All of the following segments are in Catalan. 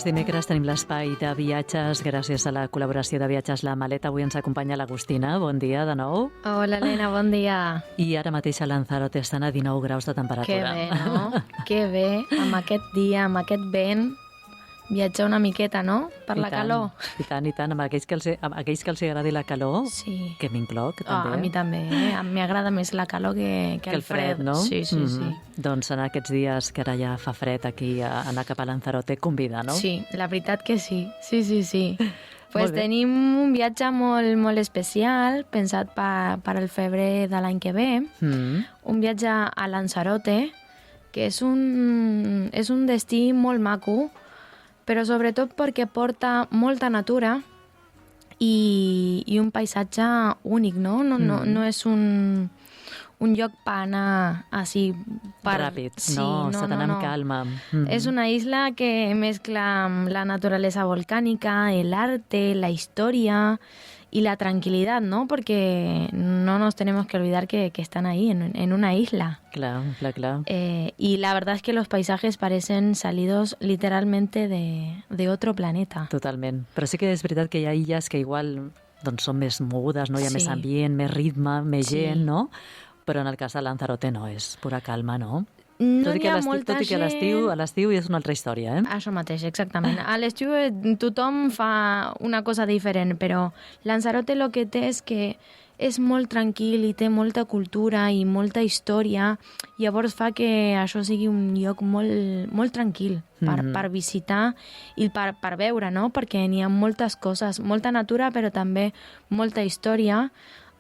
Doncs dimecres tenim l'espai de viatges gràcies a la col·laboració de Viatges La Maleta. Avui ens acompanya l'Agustina. Bon dia de nou. Hola, Helena, bon dia. I ara mateix a Lanzarote estan a 19 graus de temperatura. Que bé, no? Que bé, amb aquest dia, amb aquest vent, viatjar una miqueta, no? Per la calor. I tant, i tant. Amb aquells que els agradi la calor, sí. Que m'incloc, també. A mi també, m'agrada més la calor que el fred. No? Sí. Doncs en aquests dies que ara ja fa fred aquí, a anar cap a Lanzarote convida, no? Sí, la veritat que sí. Sí. Pues tenim un viatge molt especial, pensat per al febrer de l'any que ve. Un viatge a Lanzarote, que és un destí molt maco, però sobretot perquè porta molta natura i un paisatge únic, no? No és un lloc per anar així ràpid, sí, s'ha d'anar amb calma. És una isla que mescla la naturalesa volcànica, el arte, la historia y la tranquilidad, ¿no? Porque no nos tenemos que olvidar que están ahí, en una isla. Claro. Y la verdad es que los paisajes parecen salidos literalmente de otro planeta. Totalment. Però sí que és veritat que hi ha illes que igual doncs, són més mogudes, no? Hi ha més ambient, més ritme, més gent, no? Però en el cas de Lanzarote no, és pura calma, no? Tot i que a l'estiu és una altra història, eh? Això mateix, exactament. A l'estiu tothom fa una cosa diferent, però Lanzarote el que té és que és molt tranquil i té molta cultura i molta història, llavors fa que això sigui un lloc molt tranquil per visitar i per veure, no? Perquè n'hi ha moltes coses, molta natura, però també molta història,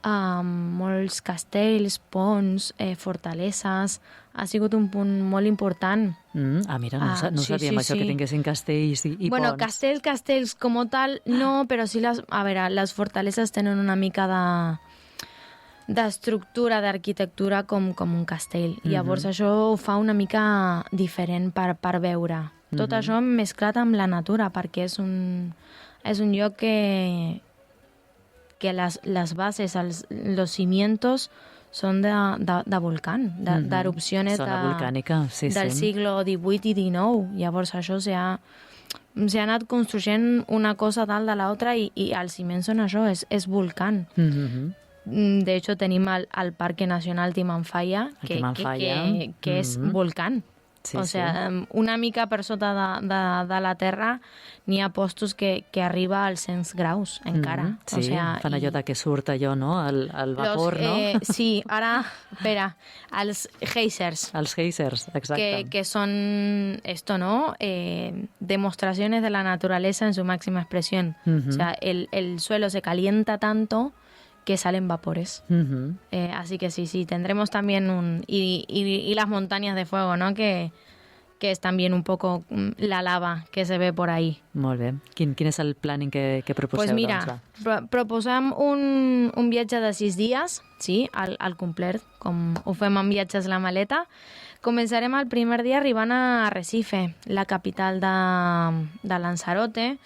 molts castells, ponts, fortaleses. Ha sigut un punt molt important. Mira, no sabíem això, que tinguessin castells i ponts. Bueno, castells com tal, no, però sí les fortaleses tenen una mica d'estructura, d'arquitectura com un castell. Llavors això ho fa una mica diferent per veure. Tot això mesclat amb la natura, perquè és un lloc que las bases, los cimientos son de volcán, d'erupcions del siglo XVIII i XIX. Llavors això s'ha anat construint una cosa dalt de l'altra i els ciments són això, és volcán. De hecho tenim el Parque Nacional Timanfaya, que és volcán. O sigui, una mica per sota de la terra n'hi ha postos que arriba als 100 graus encara. Sí, o sea, fan allò que surt allò, no? El vapor, no? Sí, ara, espera, els geysers. Els geysers, exacte. Que són esto, ¿no? Demostraciones de la naturaleza en su máxima expresión. O sea, el suelo se calienta tanto que salen vapores. Así que sí, tendremos también y las montañas de fuego, ¿no? Que es también un poco la lava que se ve por ahí. Molt bé. Quin és el planning que proposeu? Pues mira, proposem un viatge de 6 dies, sí, al complet, com ho fem en Viatges La Maleta. Començarem el primer dia arribant a Arrecife, la capital de Lanzarote,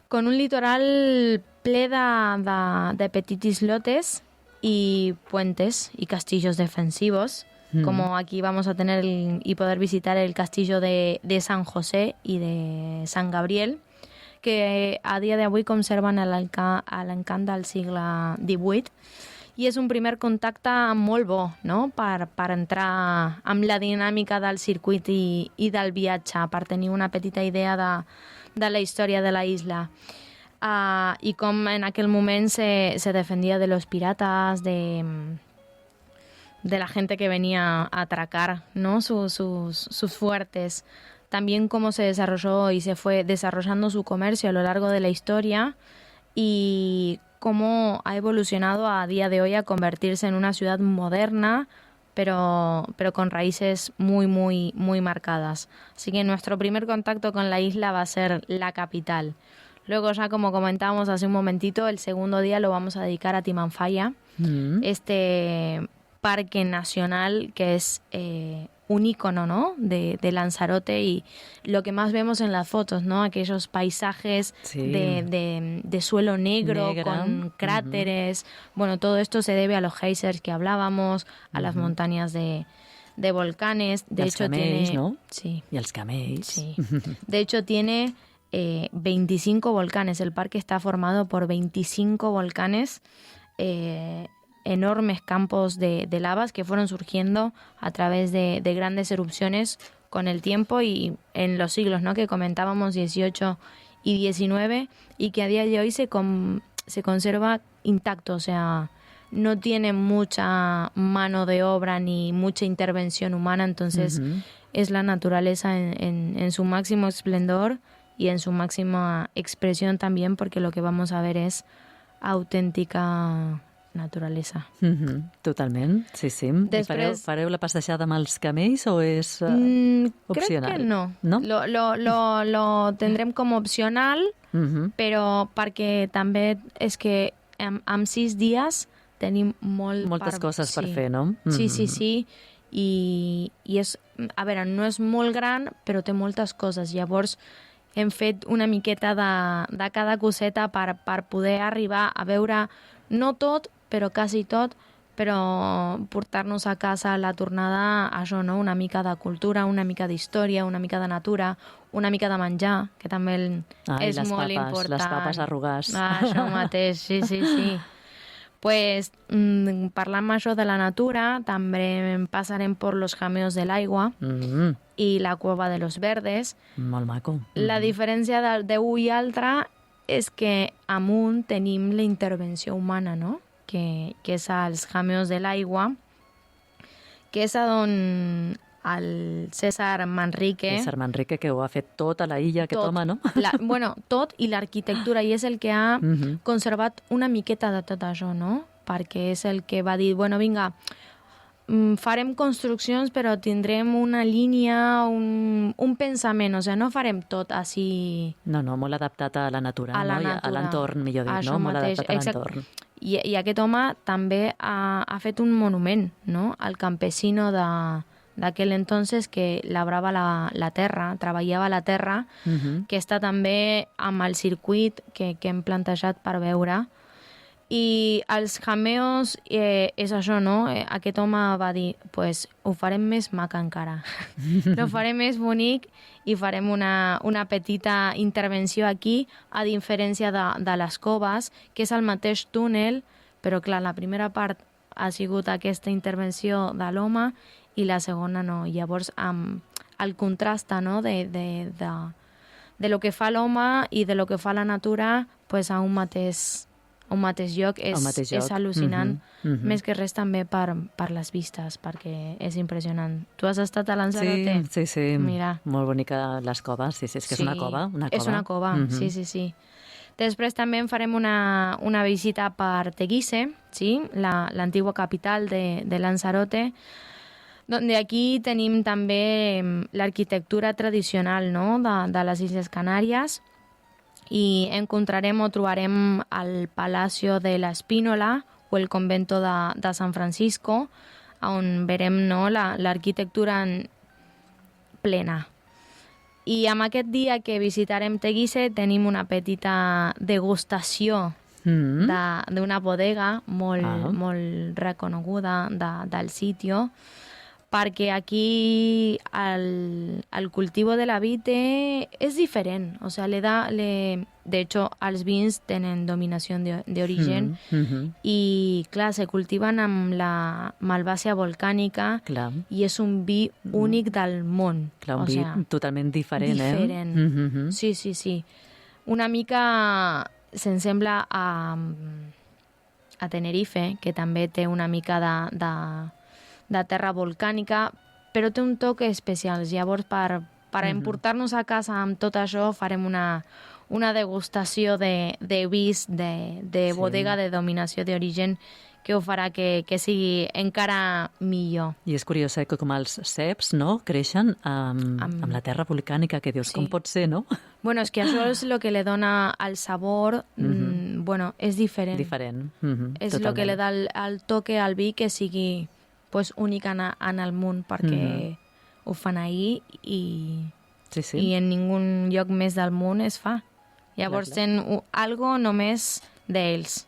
con un litoral ple de petits islotes y puentes y castillos defensivos, como aquí vamos a tener y poder visitar el castillo de San José y de San Gabriel, que a dia d'avui conserven l'encant del segle XVIII, i és un primer contacte molt bo, no? per entrar amb la dinàmica del circuit i del viatge, per tenir una petita idea de la història de la isla. Y como en aquel momento se defendía de los piratas, de la gente que venía a atracar, ¿no? sus fuertes. También cómo se desarrolló y se fue desarrollando su comercio a lo largo de la historia y cómo ha evolucionado a día de hoy a convertirse en una ciudad moderna, pero con raíces muy marcadas. Así que nuestro primer contacto con la isla va a ser la capital. Luego ya, como comentábamos hace un momentito, el segundo día lo vamos a dedicar a Timanfaya, este parque nacional que es un ícono, ¿no? de Lanzarote, y lo que más vemos en las fotos, ¿no? Aquellos paisajes de suelo negro con cráteres. Bueno, todo esto se debe a los geysers que hablábamos, a las montañas de de volcanes. De hecho, camells, tiene... ¿no? Sí. Y els camells. Sí. De hecho, tiene 25 volcanes. El parque está formado por 25 volcanes, enormes campos de lavas que fueron surgiendo a través de grandes erupciones con el tiempo y en los siglos, ¿no?, que comentábamos, 18 y 19, y que a día de hoy se conserva intacto, o sea, no tiene mucha mano de obra ni mucha intervención humana, entonces es la naturaleza en su máximo esplendor y en su máxima expresión también, porque lo que vamos a ver es auténtica naturalesa. Totalment, sí. Després... I fareu la passejada amb els camells o és opcional? Crec que no. ¿No? Lo tendrem com opcional, però perquè també és que en 6 dies tenim moltes coses per fer, no? Sí. I és, a veure, no és molt gran, però té moltes coses. Llavors, hem fet una miqueta de cada coseta per poder arribar a veure, no tot, però quasi tot, però portar-nos a casa a la tornada això, no? Una mica de cultura, una mica d'història, una mica de natura, una mica de menjar, que també és molt important. Les papes arrugars. Això mateix, sí. Pues, parlant això de la natura, també passarem per los jameos de l'aigua i la cueva de los verdes. Molt maco. La diferència d'un i altre és que amunt tenim la intervenció humana, no?, que és als jameos de l'aigua, que és on el César Manrique... César Manrique, que ho ha fet tot a la illa aquest home, no? Tot, i l'arquitectura, i és el que ha conservat una miqueta de tot això, no? Perquè és el que va dir, bueno, vinga, farem construccions, però tindrem una línia, un pensament, o sigui, no farem tot així... No, molt adaptat a la natura, a l'entorn, millor dit, no? Molt adaptat a l'entorn. I aquest home també ha fet un monument, no?, al campesino d'aquell entonces que labrava la terra, treballava la terra, que està també amb el circuit que hem plantejat per veure. I els jameos és això, no? Aquest home va dir, pues ho farem més maca encara. Ho farem més bonic i farem una petita intervenció aquí, a diferència de les coves, que és el mateix túnel, però clar, la primera part ha sigut aquesta intervenció de l'home i la segona no. Llavors, el contrast, no?, de lo que fa l'home i de lo que fa la natura, pues a un mateix lloc és al·lucinant, més que res també per les vistes, perquè és impressionant. Tu has estat a Lanzarote? Sí. Mira. Molt bonica les coves, sí, és que és una cova. És una cova, sí. Després també en farem una visita per Teguise, sí? L'antigua capital de Lanzarote, donde aquí tenim també l'arquitectura tradicional, no?, de les Illes Canàries, i encontrarem o trobarem el Palacio de la Espínola o el Convento de San Francisco, on verem, no?, l'arquitectura plena. I amb aquest dia que visitarem Teguise tenim una petita degustació d'una bodega molt reconeguda del sitio, perquè aquí el cultivo de la vid és diferent. O sea, de hecho, els vins tenen dominació d'origen i, clar, se cultiven amb la malvàcia volcànica i és un vi únic del món. Clar, un vi totalment diferent, diferent. Sí. Una mica se'n sembla a Tenerife, que també té una mica de terra volcànica, però té un toc especial. Llavors, per emportar-nos a casa amb tot això, farem una degustació de vins de bodega de dominació d'origen que ho farà que sigui encara millor. I és curiós, que com els ceps, no?, creixen amb la terra volcànica, que dius, com pot ser, no? Bueno, és que això és el que li dona el sabor, bueno, és diferent. És el que li da el toque al vi que sigui pues, únic en el món, perquè ho fan ahir i en ningun lloc més del món es fa. Llavors tenen algo només d'ells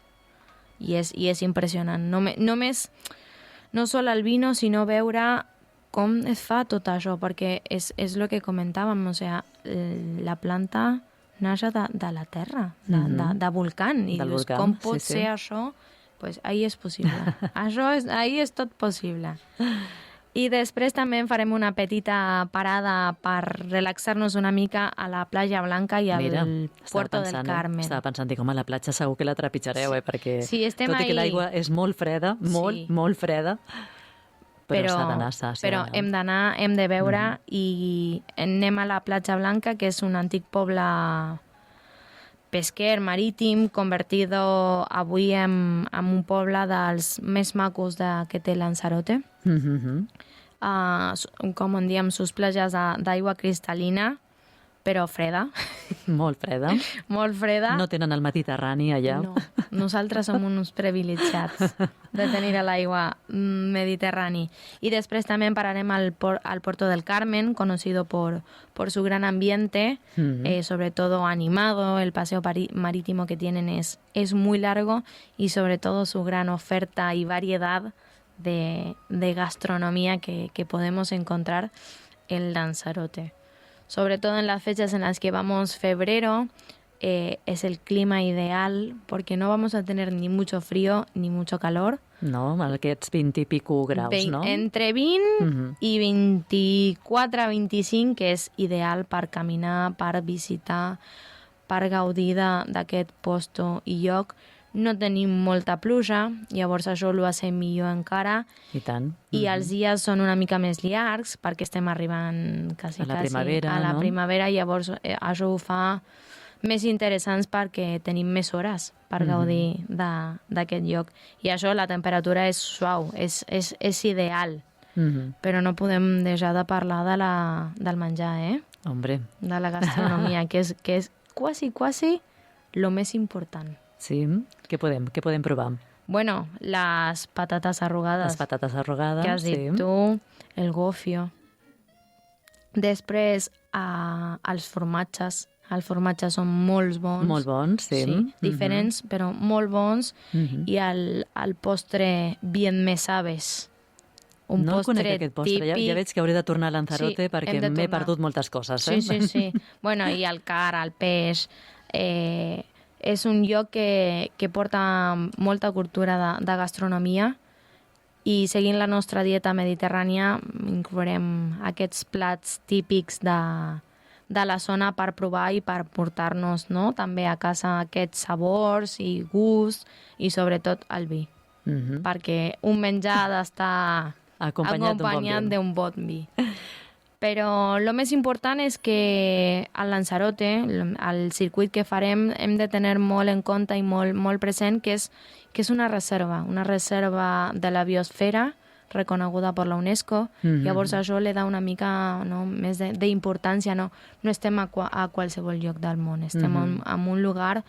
i és impressionant. Només, no sol el vino, sinó veure com es fa tot això, perquè és el que comentàvem, o sea, la planta naix de la terra, de volcán, i dius, com pot ser això? Pues ahí és possible. Ahí és tot possible. I després també farem una petita parada per relaxar-nos una mica a la platja Blanca i al Puerto del Carmen. Estava pensant, dic, home, a la platja segur que la trepitjareu, perquè sí, tot i que l'aigua és molt freda, molt freda, però s'ha d'anar. Però hem d'anar, hem de veure, i anem a la platja Blanca, que és un antic poble pesquer, marítim, convertido avui en un poble dels més macos que té Lanzarote. Com en diem, sus platges d'aigua cristal·lina, però freda. Molt freda. Molt freda. No tenen el Mediterrani allà. No, nosaltres som uns privilegiats de tenir l'aigua mediterrani. I després també pararem al Puerto del Carmen, conocido por su gran ambiente, sobre todo animado. El paseo marítimo que tienen es muy largo, y sobre todo su gran oferta y variedad de gastronomía que podemos encontrar en Lanzarote. Sobre todo en las fechas en las que vamos febrero, es el clima ideal, porque no vamos a tener ni mucho frío ni mucho calor. No, aquests 20 i pico graus, no? Entre 20 i 24 a 25, que és ideal per caminar, per visitar, per gaudir d'aquest posto i lloc. No tenim molta pluja, llavors això ho fa millor encara. I tant. I els dies són una mica més llargs, perquè estem arribant quasi a la primavera, llavors això ho fa més interessants perquè tenim més hores per gaudir d'aquest lloc. I això, la temperatura és suau, és ideal, però no podem deixar de parlar del menjar, Hombre. De la gastronomia, que és quasi lo més important. Sí? Què podem provar? Bueno, les patates arrugades. Les patates arrugades, que has dit tu, el gofio. Després, els formatges. Els formatges són molt bons. Molt bons, sí. Diferents, però molt bons. I el postre bien me sabes. Un no postre conec aquest postre. típic. Ja veig que hauré de tornar a Lanzarote perquè m'he perdut moltes coses. Sí. Bueno, i el car, el peix... és un lloc que porta molta cultura de gastronomia, i seguint la nostra dieta mediterrània inclourem aquests plats típics de la zona per provar i per portar-nos, no? També a casa aquests sabors i gusts, i sobretot el vi. Perquè un menjar ha d'estar acompanyat d'un bon vi. Però el més important és que a Lanzarote, el circuit que farem, hem de tenir molt en compte i molt present que és una reserva de la biosfera reconeguda per la UNESCO. Llavors això li da una mica més d'importància. No estem a qualsevol lloc del món, estem en un lugar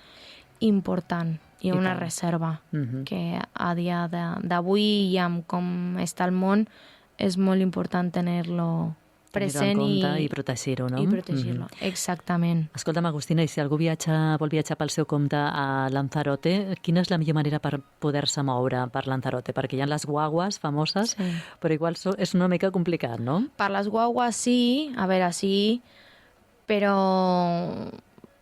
important i una reserva que a dia d'avui, i amb com està el món, és molt important tenir-lo present i protegir-ho, no? I protegir-lo, exactament. Escolta'm, Agustina, i si algú vol viatjar pel seu compte a Lanzarote, quina és la millor manera per poder-se moure per Lanzarote? Perquè hi ha les guagues famoses, però igual és una mica complicat, no? Per les guagues sí, a veure, sí, però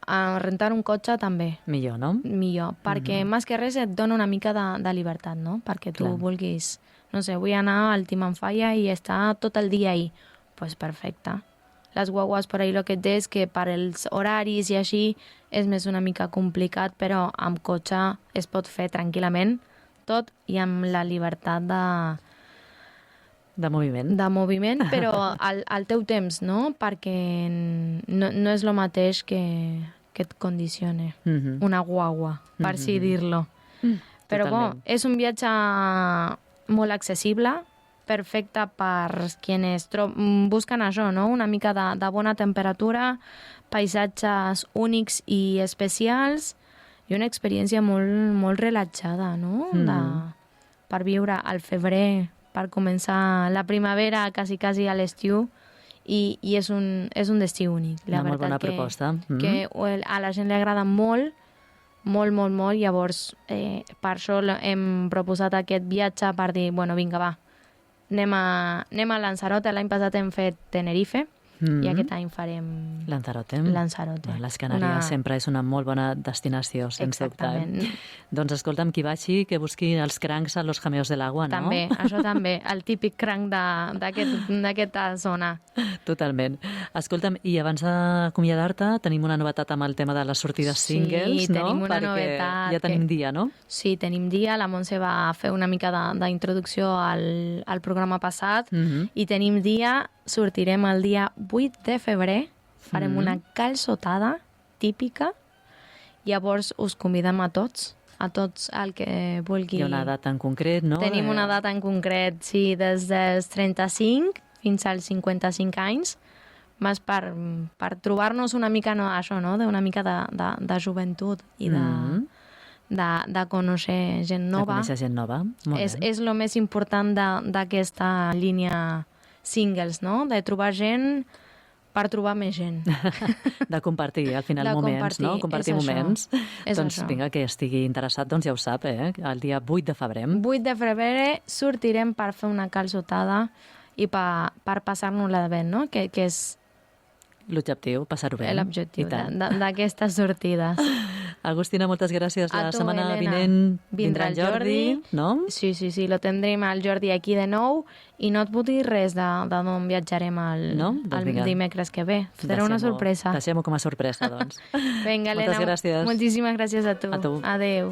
a rentar un cotxe també. Millor, no? Millor, perquè més que res et dona una mica de llibertat, no? Perquè tu vulguis, no sé, vull anar al Timanfaya i estar tot el dia ahí. Pues perfecte. Les guagues per ahí el que et és que per els horaris i així és més una mica complicat, però amb cotxe es pot fer tranquil·lament tot i amb la llibertat de moviment. De moviment, però al teu temps, no? Perquè no és el mateix que et condicione una guagua, per així dir-lo. Però és un viatge molt accessible, perfecte per quienes busquen això, no? Una mica de bona temperatura, paisatges únics i especials i una experiència molt relaxada, no? Per viure al febrer, per començar la primavera, quasi a l'estiu, i és un destí únic. Una molt bona proposta. Que a la gent li agrada molt, llavors per això hem proposat aquest viatge per dir, bueno, vinga, va, anem a Lanzarote. L'any passat hem fet Tenerife, i aquest any farem Lanzarote. Les Canàries sempre és una molt bona destinació, sense dubte. Doncs escolta'm, qui vagi, que busqui els crancs a los jameos de l'agua, no? També, això també, el típic cranc d'aquesta zona. Totalment. Escolta'm, i abans d'acomiadar-te, tenim una novetat amb el tema de les sortides singles, no? Sí, tenim una novetat. Ja tenim dia, no? Sí, tenim dia. La Montse va fer una mica d'introducció al programa passat i tenim dia. Sortirem el dia 8 de febrer, farem una calçotada típica, llavors us convidem a tots el que vulgui. Hi ha una data en concret, no? Tenim una data en concret, sí, des dels 35 fins als 55 anys, més per trobar-nos una mica, això, no? Una mica de joventut i de conèixer gent nova. De conèixer gent nova, molt bé. És el més important d'aquesta línia singles, no? De trobar gent per trobar més gent. De compartir, al final, moments, no? Compartir moments. Doncs vinga, que estigui interessat, doncs ja ho sap, el dia 8 de febrer. 8 de febrer sortirem per fer una calçotada i per passar-nos-la bé, no? Que és l'objectiu, passar-ho bé. L'objectiu d'aquestes sortides. Agustina, moltes gràcies. La setmana vinent vindrà el Jordi, no? Sí, lo tindrem el Jordi aquí de nou i no et puc dir res d'on viatjarem el dimecres que ve. Serà una sorpresa. Deixem-ho com a sorpresa, doncs. Vinga, Helena. Moltes gràcies. Moltíssimes gràcies a tu. A tu. Adéu.